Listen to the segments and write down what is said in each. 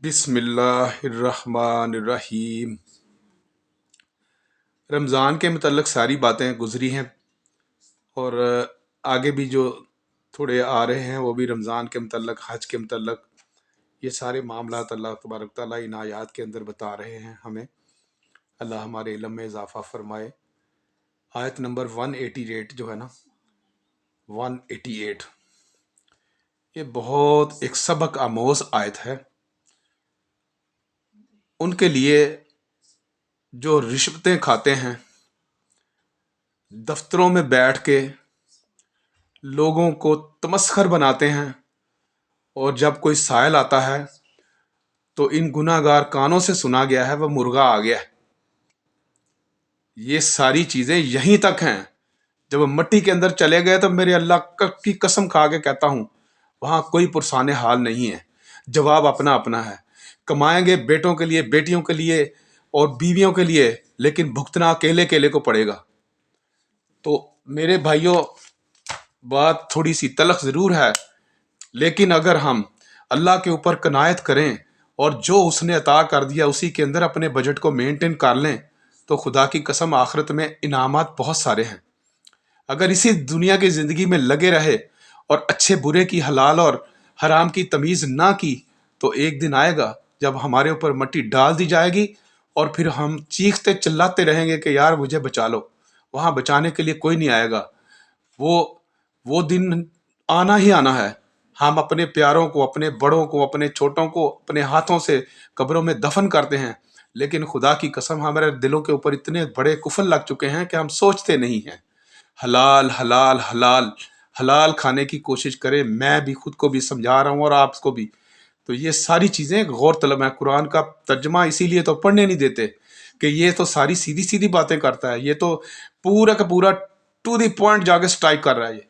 बिस्मिल्लाहिर्रहमानिर्रहीम। रमज़ान के मतलब सारी बातें गुजरी हैं और आगे भी जो थोड़े आ रहे हैं वो भी रमज़ान के मतलब, हज के मतलब, ये सारे मामलात अल्लाह तबारक ताला इन आयात के अंदर बता रहे हैं हमें। अल्लाह हमारे इल्म में इजाफ़ा फरमाए। आयत नंबर 188 जो है ना, 188, ये बहुत एक सबक आमोज आयत है उनके लिए जो रिश्वतें खाते हैं, दफ्तरों में बैठ के लोगों को तमस्खर बनाते हैं, और जब कोई साइल आता है तो इन गुनाहगार कानों से सुना गया है वह मुर्गा आ गया है। ये सारी चीजें यहीं तक हैं। जब वो मट्टी के अंदर चले गए तो मेरे अल्लाह की कसम खा के कहता हूं, वहां कोई पुरसाने हाल नहीं है। जवाब अपना अपना है। कमाएंगे बेटों के लिए, बेटियों के लिए और बीवियों के लिए, लेकिन भुगतना अकेले अकेले को पड़ेगा। तो मेरे भाइयों, बात थोड़ी सी तलख जरूर है, लेकिन अगर हम अल्लाह के ऊपर कनायत करें और जो उसने अता कर दिया उसी के अंदर अपने बजट को मेंटेन कर लें, तो खुदा की कसम आखिरत में इनामात बहुत सारे हैं। अगर इसी दुनिया की ज़िंदगी में लगे रहे और अच्छे बुरे की, हलाल और हराम की तमीज़ ना की, तो एक दिन आएगा जब हमारे ऊपर मट्टी डाल दी जाएगी और फिर हम चीखते चिल्लाते रहेंगे कि यार मुझे बचा लो। वहाँ बचाने के लिए कोई नहीं आएगा। वो वो दिन आना ही आना है। हम अपने प्यारों को, अपने बड़ों को, अपने छोटों को अपने हाथों से कब्रों में दफन करते हैं, लेकिन खुदा की कसम हमारे दिलों के ऊपर इतने बड़े कुफल लग चुके हैं कि हम सोचते नहीं हैं। हलाल हलाल हलाल हलाल खाने की कोशिश करें। मैं भी खुद को भी समझा रहा हूँ और आपको भी। तो ये सारी चीज़ें गौर तलब है। कुरान का तर्जमा इसीलिए तो पढ़ने नहीं देते कि ये तो सारी सीधी सीधी बातें करता है। ये तो पूरा का पूरा टू दी पॉइंट जाके स्ट्राइक कर रहा है। ये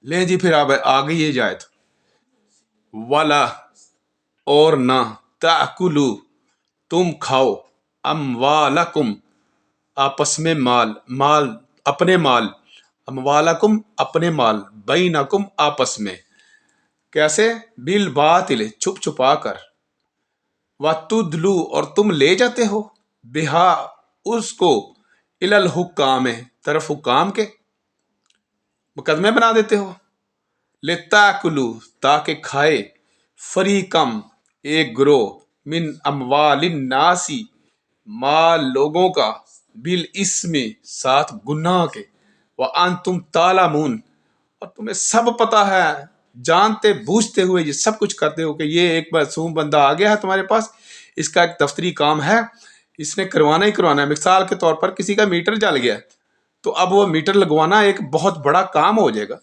ले जी, फिर आप आ गई ये जायत, वाला और ना, ताकुलू तुम खाओ, अमवालकुम आपस में माल, माल अपने माल, अमवालकुम अपने माल, बैनकुम आपस में, कैसे, बिल बातिल छुप छुपा कर, वतुदलू और तुम ले जाते हो, बिहा उसको, इलल हुक्काम तरफ हुक्काम के, मुकदमे बना देते हो, लेताकुलू ताकि खाए, फरीकम एक ग्रोह, मिन अमवालिन नासी माल लोगों का, बिल इसमें साथ गुनाह के, व अन तुम तालामून और तुम्हें सब पता है, जानते बूझते हुए ये सब कुछ करते हो कि ये एक मासूम बंदा आ गया है तुम्हारे पास, इसका एक दफ्तरी काम है, इसने करवाना ही करवाना है। मिसाल के तौर पर किसी का मीटर जल गया है, तो अब वो मीटर लगवाना एक बहुत बड़ा काम हो जाएगा।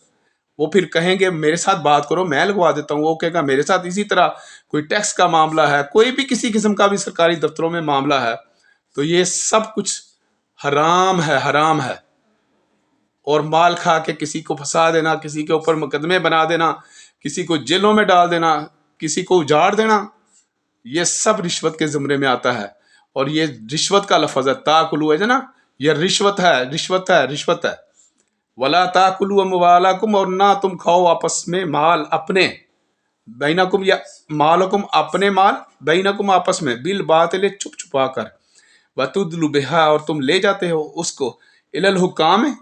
वो फिर कहेंगे मेरे साथ बात करो, मैं लगवा देता हूँ। वो कहेगा मेरे साथ इसी तरह कोई टैक्स का मामला है, कोई भी किसी किस्म का भी सरकारी दफ्तरों में मामला है, तो ये सब कुछ हराम है, हराम है। और माल खा के किसी को फंसा देना, किसी के ऊपर मुकदमे बना देना, किसी को जेलों में डाल देना, किसी को उजाड़ देना, ये सब रिश्वत के ज़ुमरे में आता है। और ये रिश्वत का लफ्ज़ है, ताकुलू है ना, ये रिश्वत है, रिश्वत है, रिश्वत है। वला ताकुलू अमवालकुम और ना तुम खाओ आपस में माल अपने, बैनकुम या मालकुम अपने माल, बैनकुम आपस में, बिल बातिल छुप छुपा कर, वतुदलु बिहा और तुम ले जाते हो उसको, इलल हुक्काम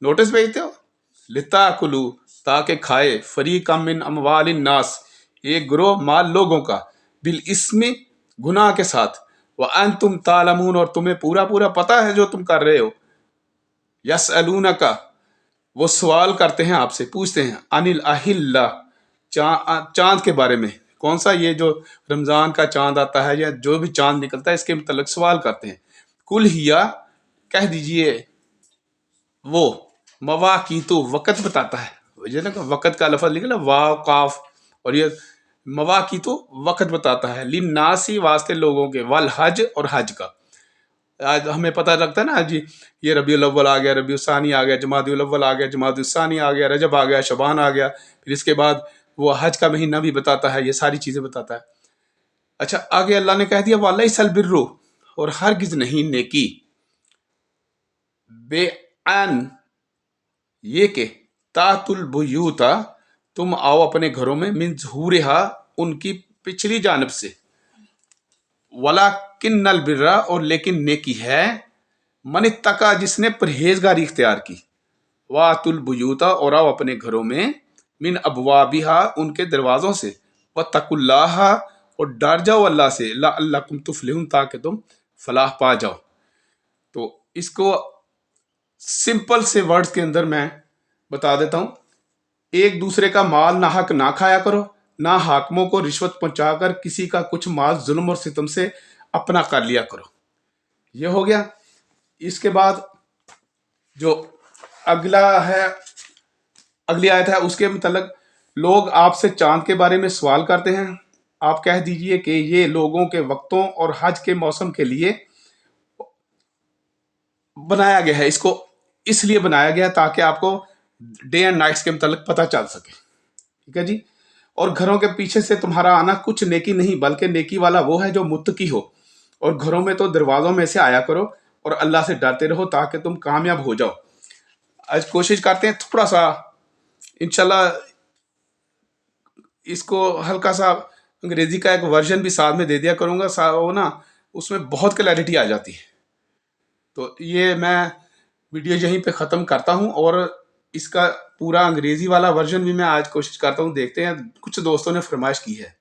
नोटिस भेजते हो, लिताकुलू ताकि खाए, फरीकम मिन अमवालिन नास एक ग्रोह माल लोगों का, बिल इसमें गुनाह के साथ, व अन तुम तालमून और तुम्हें पूरा पूरा पता है जो तुम कर रहे हो। यसअलूना का वो सवाल करते हैं आपसे, पूछते हैं, अनिल अहिल्ला चांद के बारे में। कौन सा, ये जो रमज़ान का चांद आता है या जो भी चांद निकलता है इसके मतलब सवाल करते हैं। कुल हिया कह दीजिए, वो मवाकीतु वक़्त बताता है। वजह ना वक़्त का लफ्ज़ लिखा ना, वाव काफ, और ये मवाकीतु वक़्त बताता है, लिन नासी वास्ते लोगों के, वल हज और हज का। आज हमें पता लगता है ना जी, ये रबीउल अव्वल आ गया, रबीउल सानी आ गया, जमादुल अव्वल आ गया, जमादुल सानी आ गया, रजब आ गया, शबान आ गया, फिर इसके बाद वो हज का महीना भी बताता है, ये सारी चीज़ें बताता है। अच्छा, आगे अल्लाह ने कह दिया वलैसल बिर्रु और हरगिज़ नहीं नेकी, बेअन ये के, तातुल बुयूता तुम आओ अपने घरों में, मिन ज़ुहूरिहा उनकी पिछली जानब से, वला किन्नल बिर्रा, और लेकिन नेकी है, मन इत्तका, जिसने परहेजगारी इख्तियार की, वातुल बुयूता, और आओ अपने घरों में, मिन अबवाबिहा, उनके दरवाजों से, व तकुल्लाह, और डर जाओ अल्लाह से, लअल्लकुम तुफलिहून, ताकि तुम फलाह पा जाओ। तो इसको सिंपल से वर्ड्स के अंदर मैं बता देता हूं। एक दूसरे का माल नाहक ना खाया करो, ना हाकिमों को रिश्वत पहुंचाकर किसी का कुछ माल जुल्म और सितम से अपना कर लिया करो। ये हो गया। इसके बाद जो अगला है, अगली आयत है, उसके मतलब लोग आपसे चांद के बारे में सवाल करते हैं, आप कह दीजिए कि ये लोगों के वक्तों और हज के मौसम के लिए बनाया गया है। इसको इसलिए बनाया गया ताकि आपको डे एंड नाइट्स के मतलब पता चल सके। ठीक है जी। और घरों के पीछे से तुम्हारा आना कुछ नेकी नहीं, बल्कि नेकी वाला वो है जो मुत्तकी हो। और घरों में तो दरवाजों में से आया करो और अल्लाह से डरते रहो ताकि तुम कामयाब हो जाओ। आज कोशिश करते हैं थोड़ा सा, इंशाल्लाह इसको हल्का सा अंग्रेजी का एक वर्जन भी साथ में दे दिया करूंगा, वो ना उसमें बहुत क्लैरिटी आ जाती है। तो ये मैं वीडियो यहीं पे ख़त्म करता हूँ, और इसका पूरा अंग्रेजी वाला वर्जन भी मैं आज कोशिश करता हूँ, देखते हैं, कुछ दोस्तों ने फरमाइश की है।